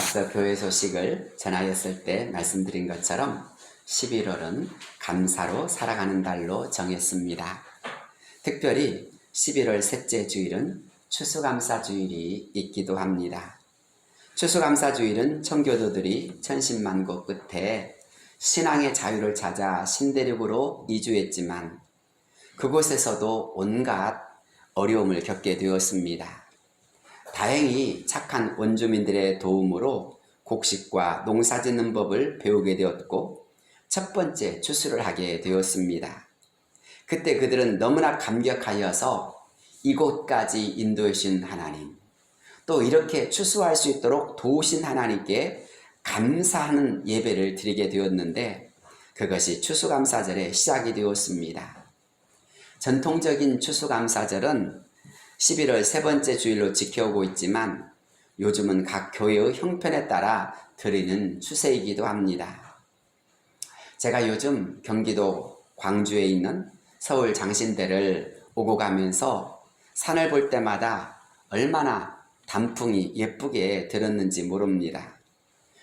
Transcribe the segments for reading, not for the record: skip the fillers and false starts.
앞서 교회 소식을 전하였을 때 말씀드린 것처럼 11월은 감사로 살아가는 달로 정했습니다. 특별히 11월 셋째 주일은 추수감사주일이 있기도 합니다. 추수감사주일은 청교도들이 천신만고 끝에 신앙의 자유를 찾아 신대륙으로 이주했지만 그곳에서도 온갖 어려움을 겪게 되었습니다. 다행히 착한 원주민들의 도움으로 곡식과 농사 짓는 법을 배우게 되었고 첫 번째 추수를 하게 되었습니다. 그때 그들은 너무나 감격하여서 이곳까지 인도해 주신 하나님, 또 이렇게 추수할 수 있도록 도우신 하나님께 감사하는 예배를 드리게 되었는데 그것이 추수감사절의 시작이 되었습니다. 전통적인 추수감사절은 11월 세 번째 주일로 지켜오고 있지만 요즘은 각 교회의 형편에 따라 드리는 추세이기도 합니다. 제가 요즘 경기도 광주에 있는 서울 장신대를 오고 가면서 산을 볼 때마다 얼마나 단풍이 예쁘게 들었는지 모릅니다.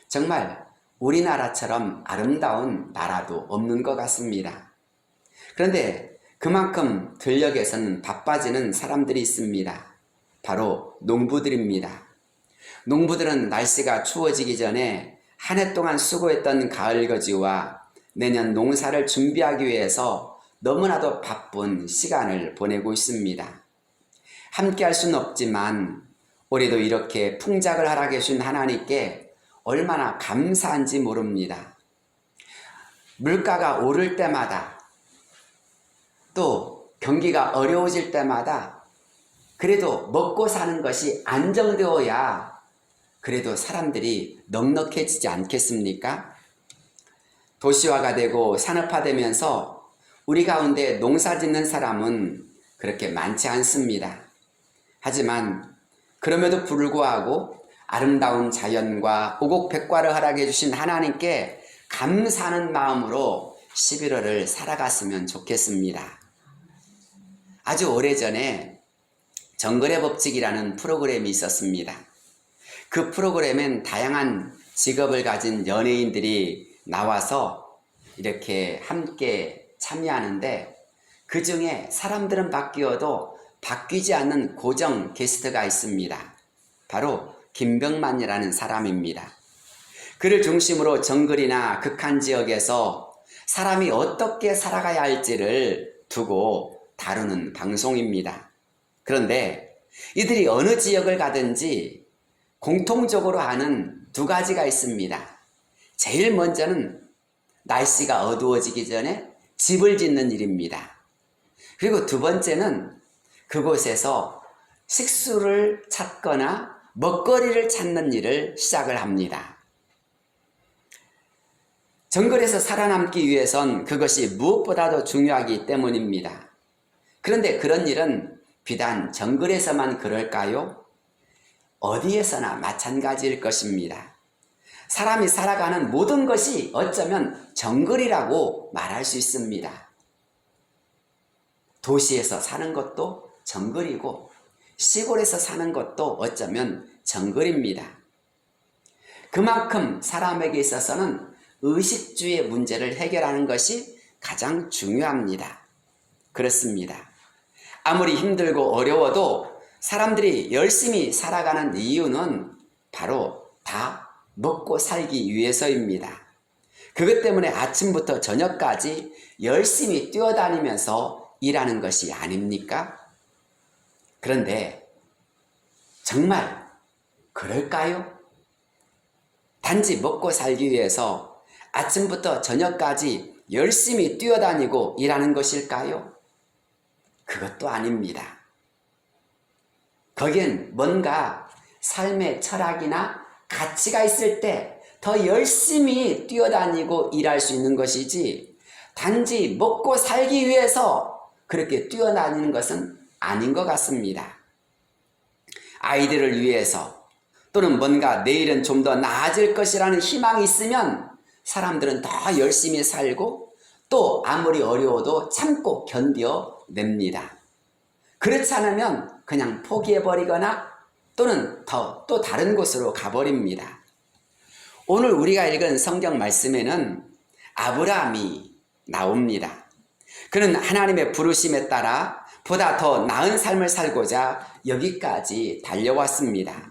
정말 우리나라처럼 아름다운 나라도 없는 것 같습니다. 그런데 그만큼 들녘에서는 바빠지는 사람들이 있습니다. 바로 농부들입니다. 농부들은 날씨가 추워지기 전에 한 해 동안 수고했던 가을거지와 내년 농사를 준비하기 위해서 너무나도 바쁜 시간을 보내고 있습니다. 함께 할 수는 없지만 올해도 이렇게 풍작을 허락해 주신 하나님께 얼마나 감사한지 모릅니다. 물가가 오를 때마다 또 경기가 어려워질 때마다 그래도 먹고 사는 것이 안정되어야 그래도 사람들이 넉넉해지지 않겠습니까? 도시화가 되고 산업화되면서 우리 가운데 농사 짓는 사람은 그렇게 많지 않습니다. 하지만 그럼에도 불구하고 아름다운 자연과 오곡백과를 허락해 주신 하나님께 감사하는 마음으로 11월을 살아갔으면 좋겠습니다. 아주 오래전에 정글의 법칙이라는 프로그램이 있었습니다. 그 프로그램엔 다양한 직업을 가진 연예인들이 나와서 이렇게 함께 참여하는데 그 중에 사람들은 바뀌어도 바뀌지 않는 고정 게스트가 있습니다. 바로 김병만이라는 사람입니다. 그를 중심으로 정글이나 극한 지역에서 사람이 어떻게 살아가야 할지를 두고 다루는 방송입니다. 그런데 이들이 어느 지역을 가든지 공통적으로 하는 두 가지가 있습니다. 제일 먼저는 날씨가 어두워지기 전에 집을 짓는 일입니다. 그리고 두 번째는 그곳에서 식수를 찾거나 먹거리를 찾는 일을 시작을 합니다. 정글에서 살아남기 위해선 그것이 무엇보다도 중요하기 때문입니다. 그런데 그런 일은 비단 정글에서만 그럴까요? 어디에서나 마찬가지일 것입니다. 사람이 살아가는 모든 것이 어쩌면 정글이라고 말할 수 있습니다. 도시에서 사는 것도 정글이고 시골에서 사는 것도 어쩌면 정글입니다. 그만큼 사람에게 있어서는 의식주의 문제를 해결하는 것이 가장 중요합니다. 그렇습니다. 아무리 힘들고 어려워도 사람들이 열심히 살아가는 이유는 바로 다 먹고 살기 위해서입니다. 그것 때문에 아침부터 저녁까지 열심히 뛰어다니면서 일하는 것이 아닙니까? 그런데 정말 그럴까요? 단지 먹고 살기 위해서 아침부터 저녁까지 열심히 뛰어다니고 일하는 것일까요? 그것도 아닙니다. 거기엔 뭔가 삶의 철학이나 가치가 있을 때 더 열심히 뛰어다니고 일할 수 있는 것이지 단지 먹고 살기 위해서 그렇게 뛰어다니는 것은 아닌 것 같습니다. 아이들을 위해서 또는 뭔가 내일은 좀 더 나아질 것이라는 희망이 있으면 사람들은 더 열심히 살고 또 아무리 어려워도 참고 견뎌냅니다. 그렇지 않으면 그냥 포기해버리거나 또는 또 다른 곳으로 가버립니다. 오늘 우리가 읽은 성경 말씀에는 아브라함이 나옵니다. 그는 하나님의 부르심에 따라 보다 더 나은 삶을 살고자 여기까지 달려왔습니다.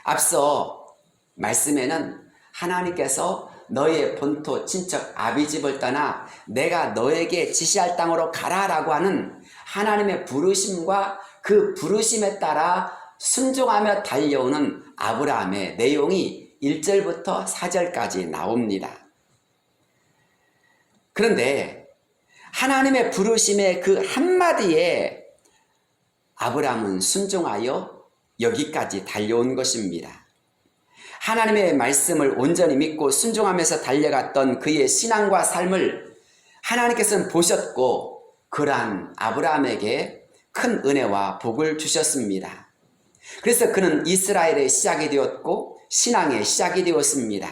앞서 말씀에는 하나님께서 너의 본토 친척 아비집을 떠나 내가 너에게 지시할 땅으로 가라라고 하는 하나님의 부르심과 그 부르심에 따라 순종하며 달려오는 아브라함의 내용이 1절부터 4절까지 나옵니다. 그런데 하나님의 부르심의 그 한마디에 아브라함은 순종하여 여기까지 달려온 것입니다. 하나님의 말씀을 온전히 믿고 순종하면서 달려갔던 그의 신앙과 삶을 하나님께서는 보셨고 그러한 아브라함에게 큰 은혜와 복을 주셨습니다. 그래서 그는 이스라엘의 시작이 되었고 신앙의 시작이 되었습니다.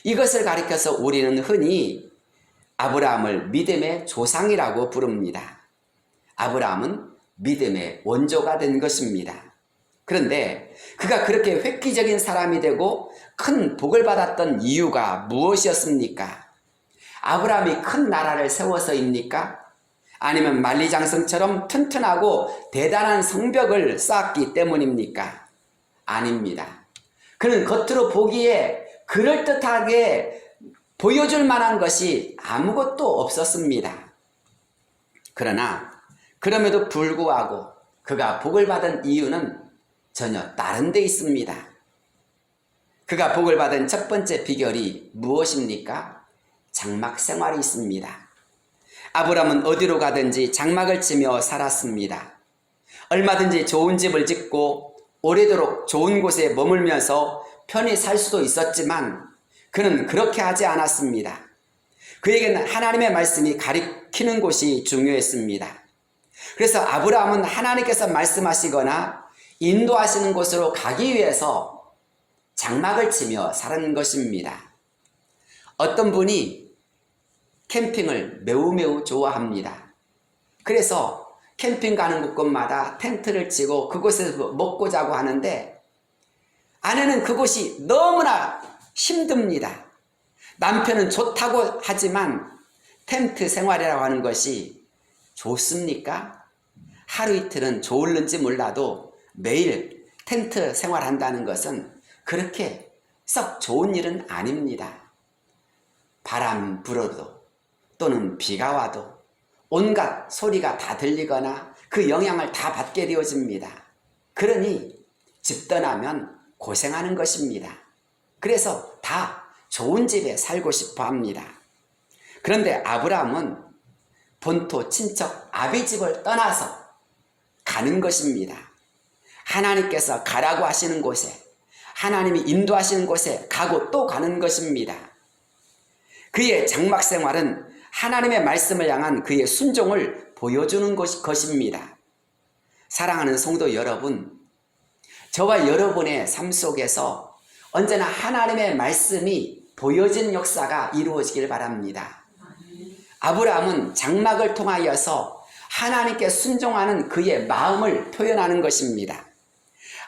이것을 가리켜서 우리는 흔히 아브라함을 믿음의 조상이라고 부릅니다. 아브라함은 믿음의 원조가 된 것입니다. 그런데 그가 그렇게 획기적인 사람이 되고 큰 복을 받았던 이유가 무엇이었습니까? 아브라함이 큰 나라를 세워서입니까? 아니면 만리장성처럼 튼튼하고 대단한 성벽을 쌓았기 때문입니까? 아닙니다. 그는 겉으로 보기에 그럴듯하게 보여줄 만한 것이 아무것도 없었습니다. 그러나 그럼에도 불구하고 그가 복을 받은 이유는 전혀 다른 데 있습니다. 그가 복을 받은 첫 번째 비결이 무엇입니까? 장막 생활이 있습니다. 아브라함은 어디로 가든지 장막을 치며 살았습니다. 얼마든지 좋은 집을 짓고 오래도록 좋은 곳에 머물면서 편히 살 수도 있었지만 그는 그렇게 하지 않았습니다. 그에게는 하나님의 말씀이 가리키는 곳이 중요했습니다. 그래서 아브라함은 하나님께서 말씀하시거나 인도하시는 곳으로 가기 위해서 장막을 치며 사는 것입니다. 어떤 분이 캠핑을 매우 좋아합니다. 그래서 캠핑 가는 곳마다 텐트를 치고 그곳에서 먹고 자고 하는데 아내는 그곳이 너무나 힘듭니다. 남편은 좋다고 하지만 텐트 생활이라고 하는 것이 좋습니까? 하루 이틀은 좋을는지 몰라도 매일 텐트 생활한다는 것은 그렇게 썩 좋은 일은 아닙니다. 바람 불어도 또는 비가 와도 온갖 소리가 다 들리거나 그 영향을 다 받게 되어집니다. 그러니 집 떠나면 고생하는 것입니다. 그래서 다 좋은 집에 살고 싶어 합니다. 그런데 아브라함은 본토 친척 아비집을 떠나서 가는 것입니다. 하나님께서 가라고 하시는 곳에, 하나님이 인도하시는 곳에 가고 또 가는 것입니다. 그의 장막 생활은 하나님의 말씀을 향한 그의 순종을 보여주는 것입니다. 사랑하는 성도 여러분, 저와 여러분의 삶 속에서 언제나 하나님의 말씀이 보여진 역사가 이루어지길 바랍니다. 아브라함은 장막을 통하여서 하나님께 순종하는 그의 마음을 표현하는 것입니다.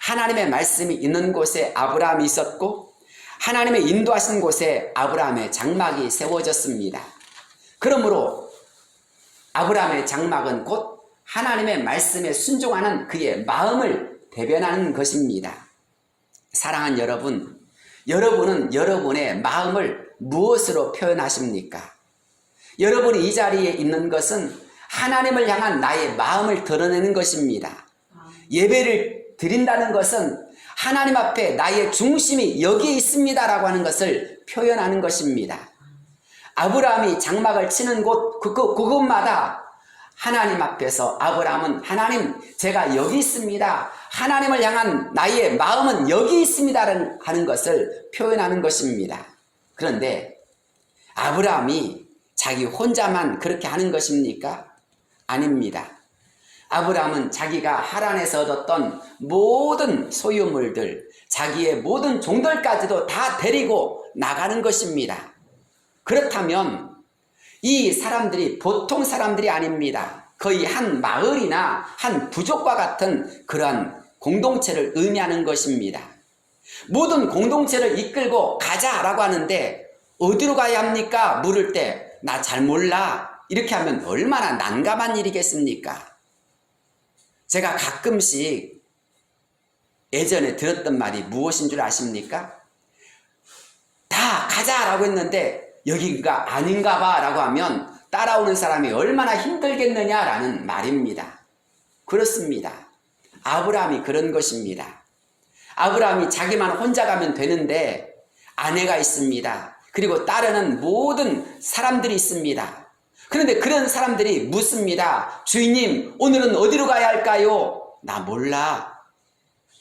하나님의 말씀이 있는 곳에 아브라함이 있었고 하나님의 인도하신 곳에 아브라함의 장막이 세워졌습니다. 그러므로 아브라함의 장막은 곧 하나님의 말씀에 순종하는 그의 마음을 대변하는 것입니다. 사랑하는 여러분, 여러분은 여러분의 마음을 무엇으로 표현하십니까? 여러분이 이 자리에 있는 것은 하나님을 향한 나의 마음을 드러내는 것입니다. 예배를 드린다는 것은 하나님 앞에 나의 중심이 여기에 있습니다라고 하는 것을 표현하는 것입니다. 아브라함이 장막을 치는 곳 그곳마다 하나님 앞에서 아브라함은 하나님 제가 여기 있습니다. 하나님을 향한 나의 마음은 여기 있습니다 하는 것을 표현하는 것입니다. 그런데 아브라함이 자기 혼자만 그렇게 하는 것입니까? 아닙니다. 아브라함은 자기가 하란에서 얻었던 모든 소유물들, 자기의 모든 종들까지도 다 데리고 나가는 것입니다. 그렇다면 이 사람들이 보통 사람들이 아닙니다. 거의 한 마을이나 한 부족과 같은 그러한 공동체를 의미하는 것입니다. 모든 공동체를 이끌고 가자라고 하는데 어디로 가야 합니까? 물을 때 나 잘 몰라. 이렇게 하면 얼마나 난감한 일이겠습니까? 제가 가끔씩 예전에 들었던 말이 무엇인 줄 아십니까? 다 가자라고 했는데 여기가 아닌가 봐 라고 하면 따라오는 사람이 얼마나 힘들겠느냐라는 말입니다. 그렇습니다. 아브라함이 그런 것입니다. 아브라함이 자기만 혼자 가면 되는데 아내가 있습니다. 그리고 따르는 모든 사람들이 있습니다. 그런데 그런 사람들이 묻습니다. 주인님, 오늘은 어디로 가야 할까요? 나 몰라.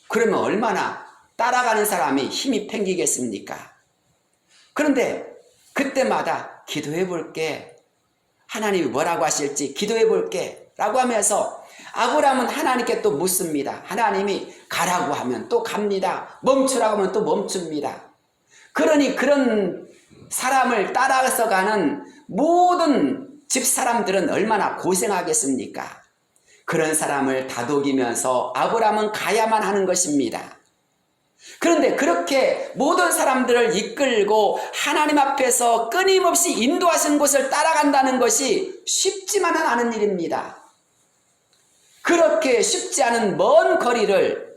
그러면 얼마나 따라가는 사람이 힘이 팽기겠습니까? 그런데 그때마다 기도해 볼게. 하나님이 뭐라고 하실지 기도해 볼게. 라고 하면서 아브라함은 하나님께 또 묻습니다. 하나님이 가라고 하면 또 갑니다. 멈추라고 하면 또 멈춥니다. 그러니 그런 사람을 따라서 가는 모든 집사람들은 얼마나 고생하겠습니까? 그런 사람을 다독이면서 아브라함은 가야만 하는 것입니다. 그런데 그렇게 모든 사람들을 이끌고 하나님 앞에서 끊임없이 인도하신 곳을 따라간다는 것이 쉽지만은 않은 일입니다. 그렇게 쉽지 않은 먼 거리를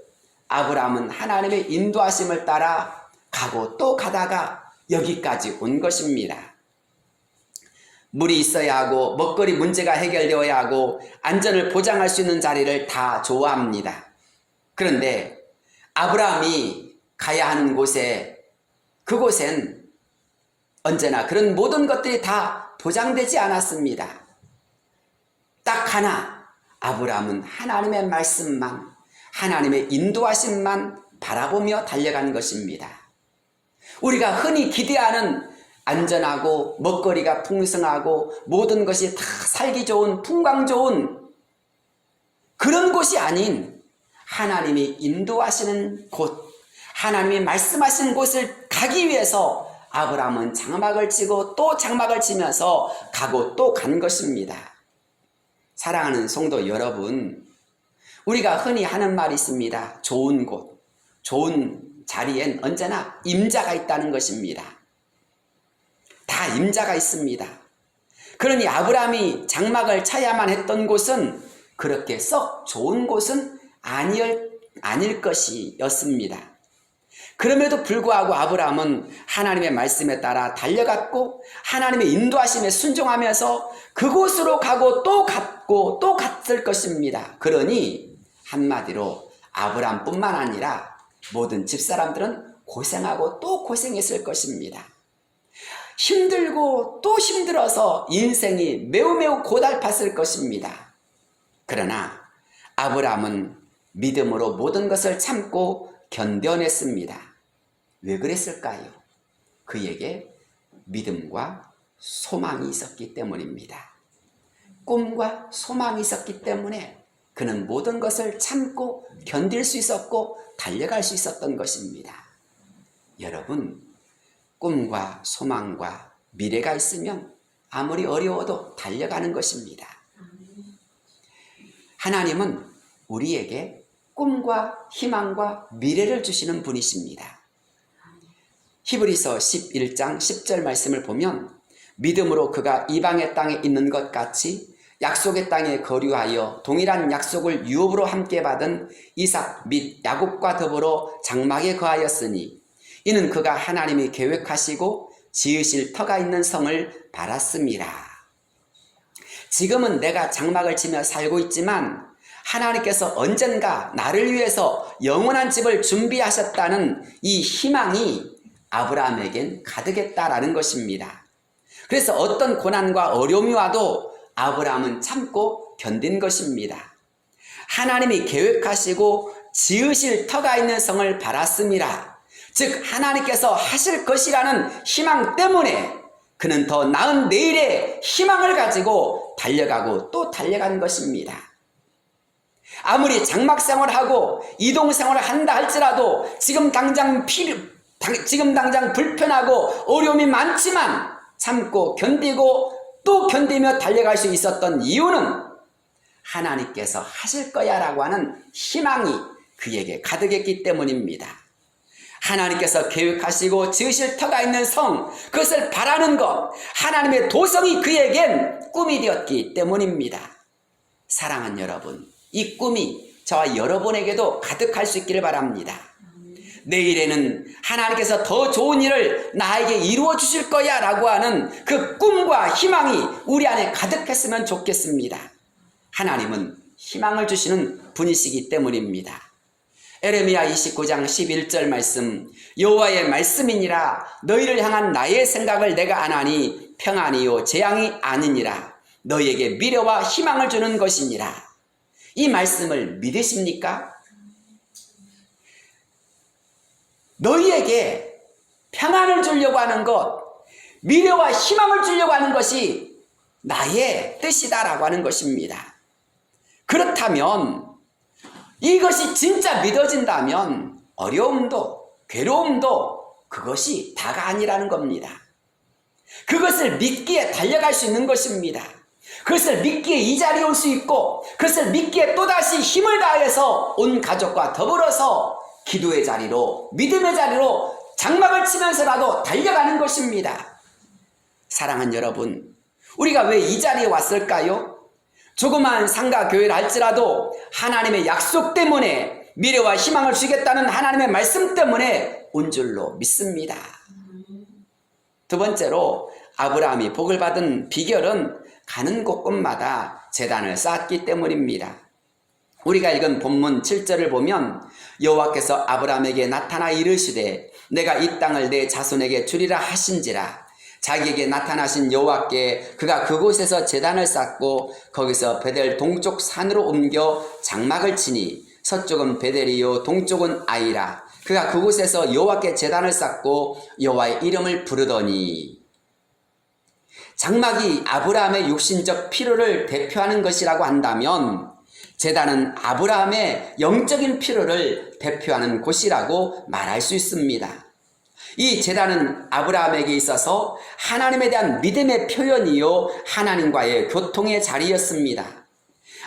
아브라함은 하나님의 인도하심을 따라 가고 또 가다가 여기까지 온 것입니다. 물이 있어야 하고 먹거리 문제가 해결되어야 하고 안전을 보장할 수 있는 자리를 다 좋아합니다. 그런데 아브라함이 가야 하는 곳에 그곳엔 언제나 그런 모든 것들이 다 보장되지 않았습니다. 딱 하나 아브라함은 하나님의 말씀만, 하나님의 인도하심만 바라보며 달려간 것입니다. 우리가 흔히 기대하는 안전하고 먹거리가 풍성하고 모든 것이 다 살기 좋은 풍광 좋은 그런 곳이 아닌 하나님이 인도하시는 곳, 하나님이 말씀하시는 곳을 가기 위해서 아브라함은 장막을 치고 또 장막을 치면서 가고 또 간 것입니다. 사랑하는 성도 여러분, 우리가 흔히 하는 말이 있습니다. 좋은 곳, 좋은 자리엔 언제나 임자가 있다는 것입니다. 다 임자가 있습니다. 그러니 아브라함이 장막을 쳐야만 했던 곳은 그렇게 썩 좋은 곳은 아닐 것이었습니다. 그럼에도 불구하고 아브라함은 하나님의 말씀에 따라 달려갔고 하나님의 인도하심에 순종하면서 그곳으로 가고 또 갔고 또 갔을 것입니다. 그러니 한마디로 아브라함뿐만 아니라 모든 집사람들은 고생하고 또 고생했을 것입니다. 힘들고 또 힘들어서 인생이 매우 고달팠을 것입니다. 그러나 아브라함은 믿음으로 모든 것을 참고 견뎌냈습니다. 왜 그랬을까요? 그에게 믿음과 소망이 있었기 때문입니다. 꿈과 소망이 있었기 때문에 그는 모든 것을 참고 견딜 수 있었고 달려갈 수 있었던 것입니다. 여러분, 꿈과 소망과 미래가 있으면 아무리 어려워도 달려가는 것입니다. 하나님은 우리에게 꿈과 희망과 미래를 주시는 분이십니다. 히브리서 11장 10절 말씀을 보면 믿음으로 그가 이방의 땅에 있는 것 같이 약속의 땅에 거류하여 동일한 약속을 유업으로 함께 받은 이삭 및 야곱과 더불어 장막에 거하였으니 이는 그가 하나님이 계획하시고 지으실 터가 있는 성을 바랐습니다. 지금은 내가 장막을 치며 살고 있지만 하나님께서 언젠가 나를 위해서 영원한 집을 준비하셨다는 이 희망이 아브라함에겐 가득했다라는 것입니다. 그래서 어떤 고난과 어려움이 와도 아브라함은 참고 견딘 것입니다. 하나님이 계획하시고 지으실 터가 있는 성을 바랐습니다. 즉 하나님께서 하실 것이라는 희망 때문에 그는 더 나은 내일의 희망을 가지고 달려가고 또 달려간 것입니다. 아무리 장막생활을 하고 이동생활을 한다 할지라도 지금 당장 불편하고 어려움이 많지만 참고 견디고 또 견디며 달려갈 수 있었던 이유는 하나님께서 하실 거야 라고 하는 희망이 그에게 가득했기 때문입니다. 하나님께서 계획하시고 지으실 터가 있는 성, 그것을 바라는 것, 하나님의 도성이 그에겐 꿈이 되었기 때문입니다. 사랑하는 여러분, 이 꿈이 저와 여러분에게도 가득할 수 있기를 바랍니다. 내일에는 하나님께서 더 좋은 일을 나에게 이루어 주실 거야 라고 하는 그 꿈과 희망이 우리 안에 가득했으면 좋겠습니다. 하나님은 희망을 주시는 분이시기 때문입니다. 에레미야 29장 11절 말씀, 여호와의 말씀이니라 너희를 향한 나의 생각을 내가 아나니 평안이요 재앙이 아니니라 너희에게 미래와 희망을 주는 것이니라. 이 말씀을 믿으십니까? 너희에게 평안을 주려고 하는 것, 미래와 희망을 주려고 하는 것이 나의 뜻이다라고 하는 것입니다. 그렇다면 이것이 진짜 믿어진다면 어려움도 괴로움도 그것이 다가 아니라는 겁니다. 그것을 믿기에 달려갈 수 있는 것입니다. 그것을 믿기에 이 자리에 올 수 있고 그것을 믿기에 또다시 힘을 다해서 온 가족과 더불어서 기도의 자리로 믿음의 자리로 장막을 치면서라도 달려가는 것입니다. 사랑하는 여러분, 우리가 왜 이 자리에 왔을까요? 조그만 상가교회를 할지라도 하나님의 약속 때문에 미래와 희망을 주겠다는 하나님의 말씀 때문에 온 줄로 믿습니다. 두 번째로 아브라함이 복을 받은 비결은 가는 곳곳마다 제단을 쌓았기 때문입니다. 우리가 읽은 본문 7절을 보면 여호와께서 아브라함에게 나타나 이르시되 내가 이 땅을 내 자손에게 주리라 하신지라. 자기에게 나타나신 여호와께 그가 그곳에서 제단을 쌓고 거기서 베델 동쪽 산으로 옮겨 장막을 치니 서쪽은 베델이요 동쪽은 아이라. 그가 그곳에서 여호와께 제단을 쌓고 여호와의 이름을 부르더니. 장막이 아브라함의 육신적 필요를 대표하는 것이라고 한다면 제단은 아브라함의 영적인 필요를 대표하는 곳이라고 말할 수 있습니다. 이 제단은 아브라함에게 있어서 하나님에 대한 믿음의 표현이요 하나님과의 교통의 자리였습니다.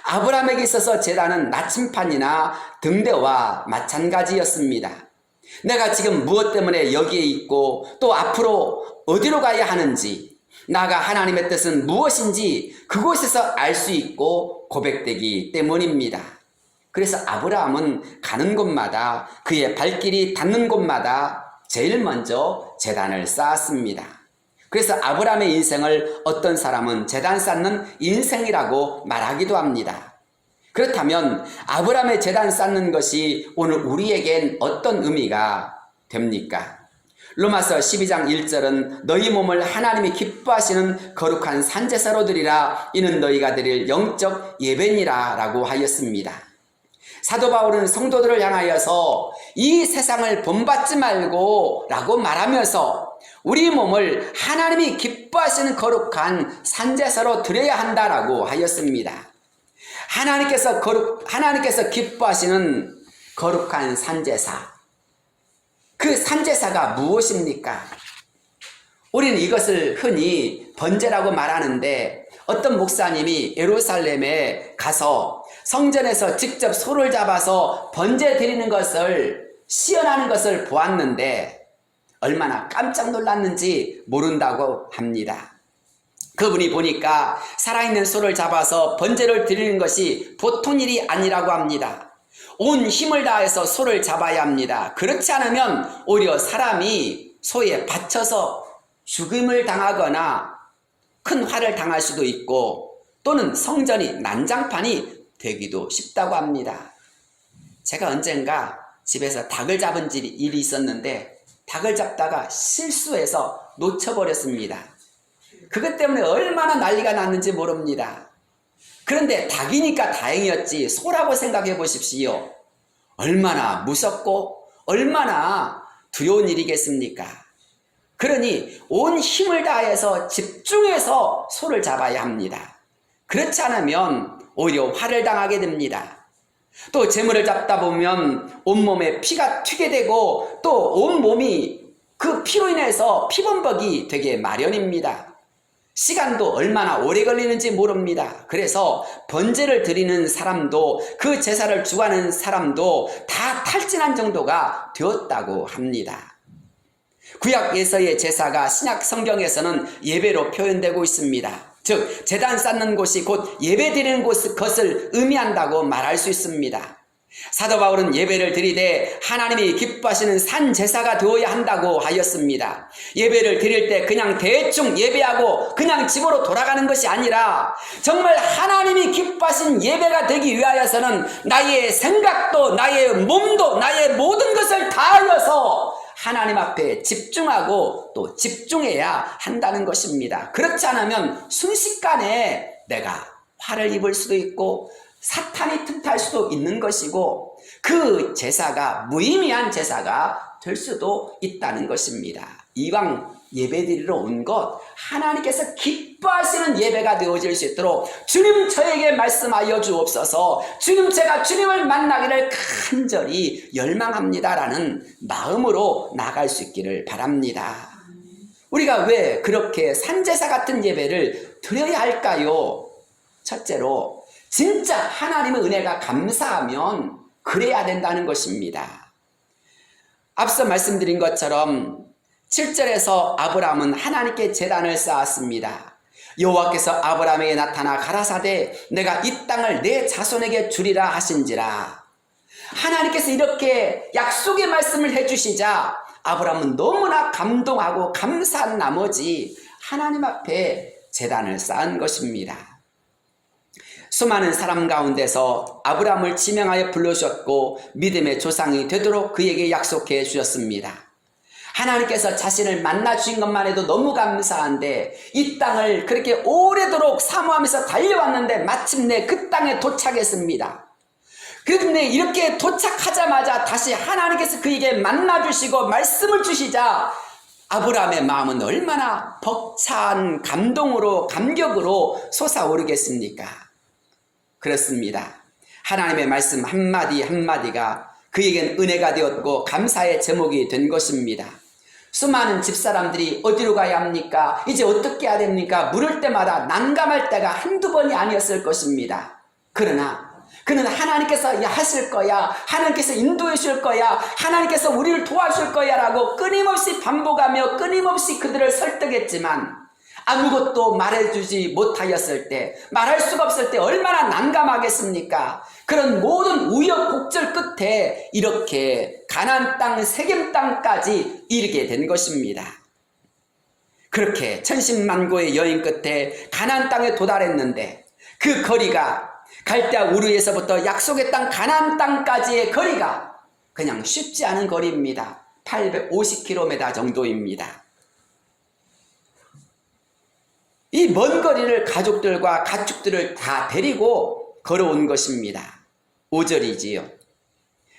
아브라함에게 있어서 제단은 나침판이나 등대와 마찬가지였습니다. 내가 지금 무엇 때문에 여기에 있고 또 앞으로 어디로 가야 하는지, 나가 하나님의 뜻은 무엇인지 그곳에서 알 수 있고 고백되기 때문입니다. 그래서 아브라함은 가는 곳마다 그의 발길이 닿는 곳마다 제일 먼저 제단을 쌓았습니다. 그래서 아브라함의 인생을 어떤 사람은 제단 쌓는 인생이라고 말하기도 합니다. 그렇다면 아브라함의 제단 쌓는 것이 오늘 우리에겐 어떤 의미가 됩니까? 로마서 12장 1절은 너희 몸을 하나님이 기뻐하시는 거룩한 산제사로 드리라 이는 너희가 드릴 영적 예배니라 라고 하였습니다. 사도 바울은 성도들을 향하여서 이 세상을 본받지 말고 라고 말하면서 우리 몸을 하나님이 기뻐하시는 거룩한 산제사로 드려야 한다라고 하였습니다. 하나님께서 기뻐하시는 거룩한 산제사, 그 산제사가 무엇입니까? 우리는 이것을 흔히 번제라고 말하는데 어떤 목사님이 예루살렘에 가서 성전에서 직접 소를 잡아서 번제 드리는 것을 시연하는 것을 보았는데 얼마나 깜짝 놀랐는지 모른다고 합니다. 그분이 보니까 살아있는 소를 잡아서 번제를 드리는 것이 보통 일이 아니라고 합니다. 온 힘을 다해서 소를 잡아야 합니다. 그렇지 않으면 오히려 사람이 소에 받쳐서 죽임을 당하거나 큰 화를 당할 수도 있고 또는 성전이 난장판이 되기도 쉽다고 합니다. 제가 언젠가 집에서 닭을 잡은 일이 있었는데 닭을 잡다가 실수해서 놓쳐버렸습니다. 그것 때문에 얼마나 난리가 났는지 모릅니다. 그런데 닭이니까 다행이었지 소라고 생각해 보십시오. 얼마나 무섭고 얼마나 두려운 일이겠습니까? 그러니 온 힘을 다해서 집중해서 소를 잡아야 합니다. 그렇지 않으면 오히려 화를 당하게 됩니다. 또 재물을 잡다 보면 온몸에 피가 튀게 되고 또 온몸이 그 피로 인해서 피범벅이 되게 마련입니다. 시간도 얼마나 오래 걸리는지 모릅니다. 그래서 번제를 드리는 사람도 그 제사를 주관하는 사람도 다 탈진한 정도가 되었다고 합니다. 구약에서의 제사가 신약 성경에서는 예배로 표현되고 있습니다. 즉 제단 쌓는 곳이 곧 예배 드리는 것을 의미한다고 말할 수 있습니다. 사도 바울은 예배를 드리되 하나님이 기뻐하시는 산 제사가 되어야 한다고 하였습니다. 예배를 드릴 때 그냥 대충 예배하고 그냥 집으로 돌아가는 것이 아니라 정말 하나님이 기뻐하신 예배가 되기 위하여서는 나의 생각도 나의 몸도 나의 모든 것을 다하여서 하나님 앞에 집중하고 또 집중해야 한다는 것입니다. 그렇지 않으면 순식간에 내가 화를 입을 수도 있고 사탄이 틈탈 수도 있는 것이고 그 제사가 무의미한 제사가 될 수도 있다는 것입니다. 이왕 예배드리러 온 것 하나님께서 기뻐하시는 예배가 되어질 수 있도록 주님 저에게 말씀하여 주옵소서. 주님 제가 주님을 만나기를 간절히 열망합니다라는 마음으로 나갈 수 있기를 바랍니다. 우리가 왜 그렇게 산제사 같은 예배를 드려야 할까요? 첫째로 진짜 하나님의 은혜가 감사하면 그래야 된다는 것입니다. 앞서 말씀드린 것처럼 7절에서 아브라함은 하나님께 제단을 쌓았습니다. 여호와께서 아브라함에게 나타나 가라사대 내가 이 땅을 내 자손에게 주리라 하신지라. 하나님께서 이렇게 약속의 말씀을 해주시자 아브라함은 너무나 감동하고 감사한 나머지 하나님 앞에 제단을 쌓은 것입니다. 수많은 사람 가운데서 아브라함을 지명하여 불러주셨고 믿음의 조상이 되도록 그에게 약속해 주셨습니다. 하나님께서 자신을 만나 주신 것만 해도 너무 감사한데 이 땅을 그렇게 오래도록 사모하면서 달려왔는데 마침내 그 땅에 도착했습니다. 그런데 이렇게 도착하자마자 다시 하나님께서 그에게 만나 주시고 말씀을 주시자 아브라함의 마음은 얼마나 벅찬 감동으로 감격으로 솟아오르겠습니까? 그렇습니다. 하나님의 말씀 한마디 한마디가 그에겐 은혜가 되었고 감사의 제목이 된 것입니다. 수많은 집사람들이 어디로 가야 합니까? 이제 어떻게 해야 됩니까? 물을 때마다 난감할 때가 한두 번이 아니었을 것입니다. 그러나 그는 하나님께서 하실 거야, 하나님께서 인도해 줄 거야, 하나님께서 우리를 도와줄 거야 라고 끊임없이 반복하며 끊임없이 그들을 설득했지만 아무것도 말해주지 못하였을 때, 말할 수가 없을 때 얼마나 난감하겠습니까? 그런 모든 우여곡절 끝에 이렇게 가나안 땅 세겜 땅까지 이르게 된 것입니다. 그렇게 천신만고의 여행 끝에 가나안 땅에 도달했는데 그 거리가 갈대아 우르에서부터 약속의 땅 가나안 땅까지의 거리가 그냥 쉽지 않은 거리입니다. 850km 정도입니다. 이 먼 거리를 가족들과 가축들을 다 데리고 걸어온 것입니다. 5절이지요.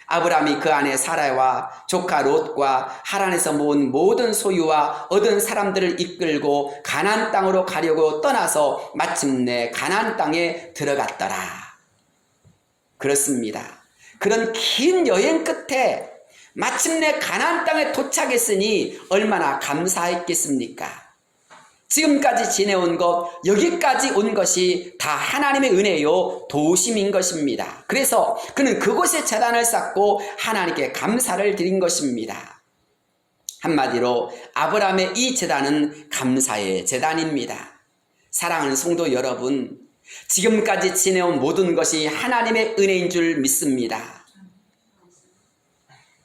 아브라함이 그 안에 사라와 조카 롯과 하란에서 모은 모든 소유와 얻은 사람들을 이끌고 가나안 땅으로 가려고 떠나서 마침내 가나안 땅에 들어갔더라. 그렇습니다. 그런 긴 여행 끝에 마침내 가나안 땅에 도착했으니 얼마나 감사했겠습니까? 지금까지 지내온 것, 여기까지 온 것이 다 하나님의 은혜요 도우심인 것입니다. 그래서 그는 그곳에 제단을 쌓고 하나님께 감사를 드린 것입니다. 한마디로 아브라함의 이 제단은 감사의 제단입니다. 사랑하는 성도 여러분, 지금까지 지내온 모든 것이 하나님의 은혜인 줄 믿습니다.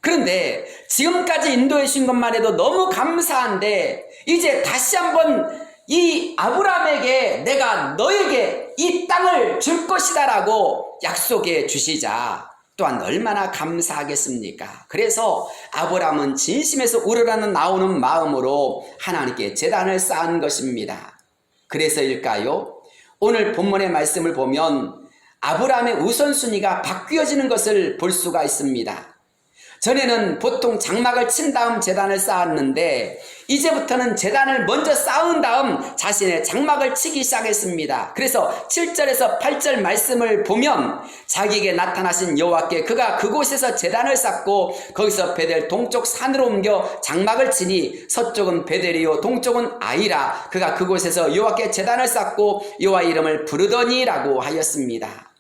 그런데 지금까지 인도해 주신 것만 해도 너무 감사한데 이제 다시 한번 이 아브라함에게 내가 너에게 이 땅을 줄 것이다 라고 약속해 주시자 또한 얼마나 감사하겠습니까? 그래서 아브라함은 진심에서 우러나는 나오는 마음으로 하나님께 제단을 쌓은 것입니다. 그래서일까요? 오늘 본문의 말씀을 보면 아브라함의 우선순위가 바뀌어지는 것을 볼 수가 있습니다. 전에는 보통 장막을 친 다음 제단을 쌓았는데 이제부터는 제단을 먼저 쌓은 다음 자신의 장막을 치기 시작했습니다. 그래서 7절에서 8절 말씀을 보면 자기에게 나타나신 여호와께 그가 그곳에서 제단을 쌓고 거기서 베델 동쪽 산으로 옮겨 장막을 치니 서쪽은 베델이요 동쪽은 아이라 그가 그곳에서 여호와께 제단을 쌓고 여호와 이름을 부르더니라고 하였습니다.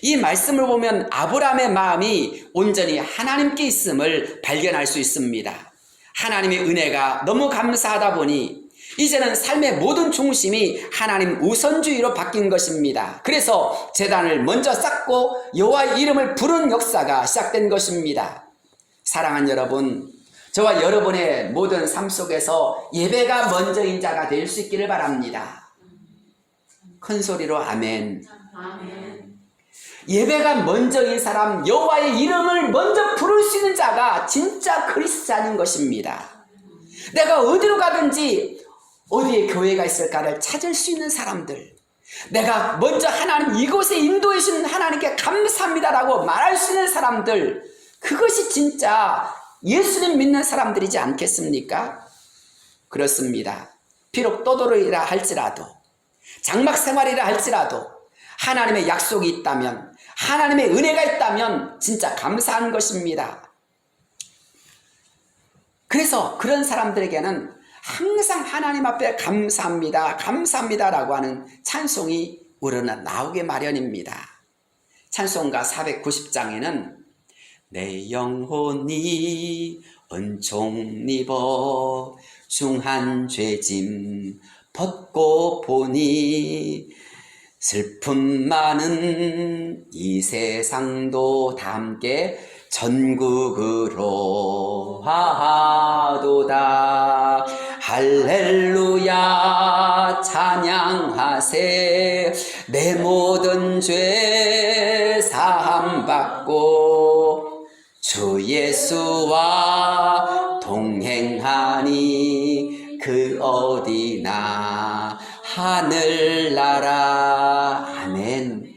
이 말씀을 보면 아브라함의 마음이 온전히 하나님께 있음을 발견할 수 있습니다. 하나님의 은혜가 너무 감사하다 보니 이제는 삶의 모든 중심이 하나님 우선주의로 바뀐 것입니다. 그래서 제단을 먼저 쌓고 여호와의 이름을 부르는 역사가 시작된 것입니다. 사랑하는 여러분, 저와 여러분의 모든 삶 속에서 예배가 먼저인 자가 될 수 있기를 바랍니다. 큰 소리로 아멘. 아멘. 예배가 먼저인 사람, 여호와의 이름을 먼저 부를 수 있는 자가 진짜 그리스도인인 것입니다. 내가 어디로 가든지 어디에 교회가 있을까를 찾을 수 있는 사람들, 내가 먼저 하나님 이곳에 인도해 주신 하나님께 감사합니다라고 말할 수 있는 사람들, 그것이 진짜 예수님 믿는 사람들이지 않겠습니까? 그렇습니다. 비록 떠돌이라 할지라도, 장막 생활이라 할지라도 하나님의 약속이 있다면, 하나님의 은혜가 있다면 진짜 감사한 것입니다. 그래서 그런 사람들에게는 항상 하나님 앞에 감사합니다, 감사합니다라고 하는 찬송이 우러나오게 마련입니다. 찬송가 490장에는 내 영혼이 은총 입어 중한 죄짐 벗고 보니 슬픔 많은 이 세상도 다 함께 전국으로 하도다. 할렐루야 찬양하세. 내 모든 죄 사함받고 주 예수와 동행하니 그 어디나 하늘나라. 아멘.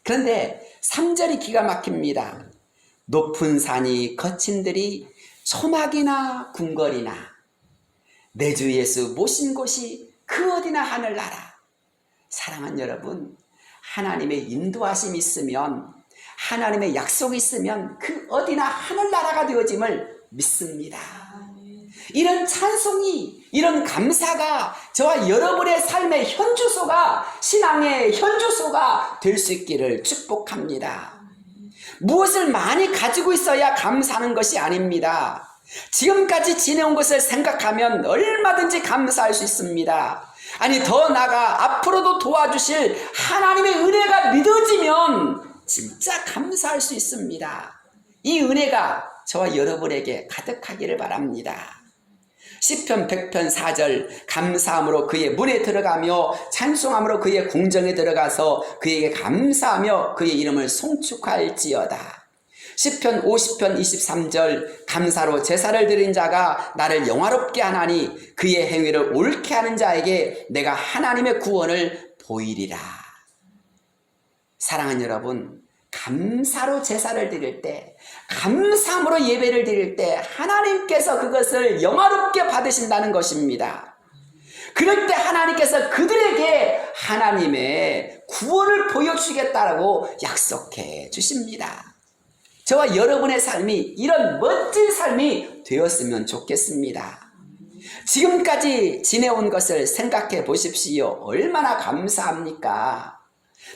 그런데 3절이 기가 막힙니다. 높은 산이 거친 들이 초막이나 궁궐이나 내 주 예수 모신 곳이 그 어디나 하늘나라. 사랑하는 여러분, 하나님의 인도하심이 있으면, 하나님의 약속이 있으면 그 어디나 하늘나라가 되어짐을 믿습니다. 이런 찬송이, 이런 감사가 저와 여러분의 삶의 현주소가, 신앙의 현주소가 될 수 있기를 축복합니다. 무엇을 많이 가지고 있어야 감사하는 것이 아닙니다. 지금까지 지내온 것을 생각하면 얼마든지 감사할 수 있습니다. 아니, 더 나아가 앞으로도 도와주실 하나님의 은혜가 믿어지면 진짜 감사할 수 있습니다. 이 은혜가 저와 여러분에게 가득하기를 바랍니다. 시편 100편 4절 감사함으로 그의 문에 들어가며 찬송함으로 그의 궁정에 들어가서 그에게 감사하며 그의 이름을 송축할지어다. 시편 50편 23절 감사로 제사를 드린 자가 나를 영화롭게 하나니 그의 행위를 옳게 하는 자에게 내가 하나님의 구원을 보이리라. 사랑하는 여러분, 감사로 제사를 드릴 때, 감사함으로 예배를 드릴 때 하나님께서 그것을 영화롭게 받으신다는 것입니다. 그럴 때 하나님께서 그들에게 하나님의 구원을 보여주시겠다라고 약속해 주십니다. 저와 여러분의 삶이 이런 멋진 삶이 되었으면 좋겠습니다. 지금까지 지내온 것을 생각해 보십시오. 얼마나 감사합니까?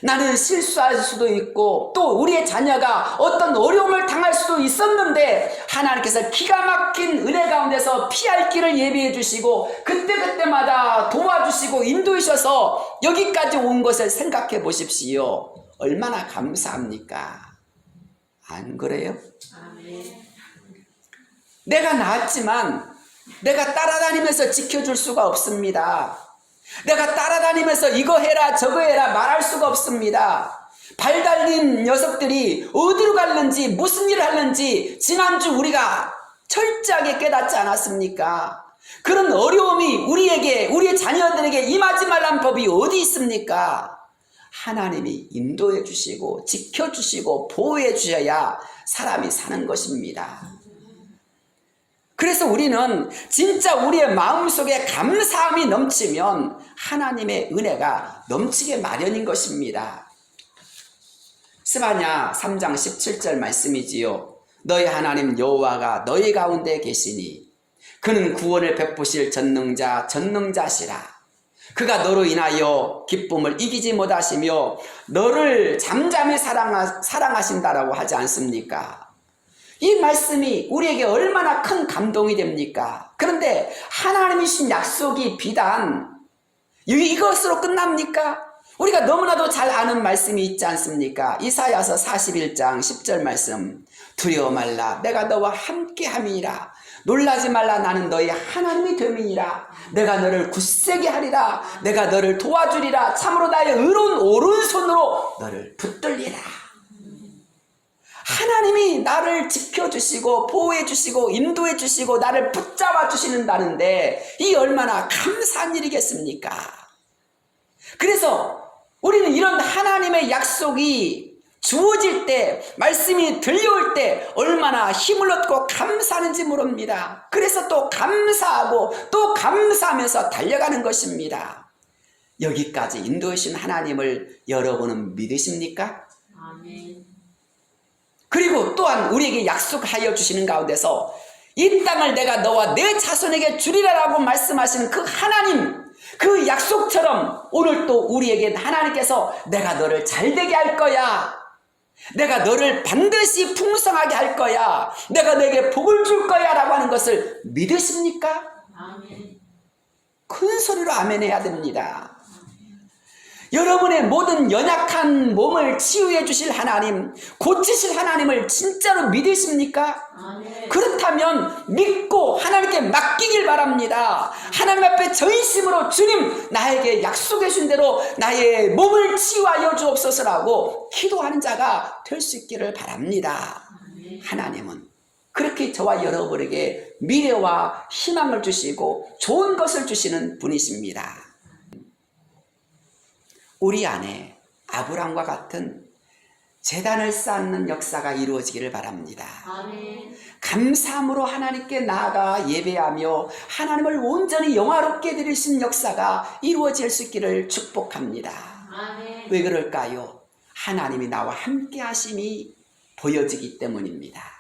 나는 실수할 수도 있고 또 우리의 자녀가 어떤 어려움을 당할 수도 있었는데 하나님께서 기가 막힌 은혜 가운데서 피할 길을 예비해 주시고 그때그때마다 도와주시고 인도해 주셔서 여기까지 온 것을 생각해 보십시오. 얼마나 감사합니까? 안 그래요? 내가 낳았지만 내가 따라다니면서 지켜줄 수가 없습니다. 내가 따라다니면서 이거 해라 저거 해라 말할 수가 없습니다. 발 달린 녀석들이 어디로 갔는지 무슨 일을 하는지 지난주 우리가 철저하게 깨닫지 않았습니까? 그런 어려움이 우리에게, 우리의 자녀들에게 임하지 말란 법이 어디 있습니까? 하나님이 인도해 주시고 지켜주시고 보호해 주셔야 사람이 사는 것입니다. 그래서 우리는 진짜 우리의 마음속에 감사함이 넘치면 하나님의 은혜가 넘치게 마련인 것입니다. 스바냐 3장 17절 말씀이지요. 너희 하나님 여호와가 너희 가운데 계시니 그는 구원을 베푸실 전능자시라. 그가 너로 인하여 기쁨을 이기지 못하시며 너를 잠잠히 사랑하신다라고 하지 않습니까? 이 말씀이 우리에게 얼마나 큰 감동이 됩니까? 그런데 하나님이 주신 약속이 비단 이것으로 끝납니까? 우리가 너무나도 잘 아는 말씀이 있지 않습니까? 이사야서 41장 10절 말씀. 두려워 말라, 내가 너와 함께함이니라. 놀라지 말라, 나는 너희 하나님이 됨이니라. 내가 너를 굳세게 하리라. 내가 너를 도와주리라. 참으로 나의 의로운 오른손으로 너를 붙들리라. 하나님이 나를 지켜주시고 보호해주시고 인도해주시고 나를 붙잡아 주시는다는데 이 얼마나 감사한 일이겠습니까? 그래서 우리는 이런 하나님의 약속이 주어질 때, 말씀이 들려올 때 얼마나 힘을 얻고 감사하는지 모릅니다. 그래서 또 감사하고 또 감사하면서 달려가는 것입니다. 여기까지 인도해 주신 하나님을 여러분은 믿으십니까? 아멘. 그리고 또한 우리에게 약속하여 주시는 가운데서 이 땅을 내가 너와 내 자손에게 주리라라고 말씀하시는 그 하나님, 그 약속처럼 오늘 또 우리에게 하나님께서 내가 너를 잘되게 할 거야, 내가 너를 반드시 풍성하게 할 거야, 내가 너에게 복을 줄 거야 라고 하는 것을 믿으십니까? 아멘. 큰 소리로 아멘 해야 됩니다. 여러분의 모든 연약한 몸을 치유해 주실 하나님, 고치실 하나님을 진짜로 믿으십니까? 아멘. 그렇다면 믿고 하나님께 맡기길 바랍니다. 하나님 앞에 전심으로 주님, 나에게 약속해 준 대로 나의 몸을 치유하여 주옵소서라고 기도하는 자가 될 수 있기를 바랍니다. 아멘. 하나님은 그렇게 저와 여러분에게 미래와 희망을 주시고 좋은 것을 주시는 분이십니다. 우리 안에 아브람과 같은 제단을 쌓는 역사가 이루어지기를 바랍니다. 아멘. 감사함으로 하나님께 나아가 예배하며 하나님을 온전히 영화롭게 드릴 수 있는 역사가 이루어질 수 있기를 축복합니다. 아멘. 왜 그럴까요? 하나님이 나와 함께 하심이 보여지기 때문입니다.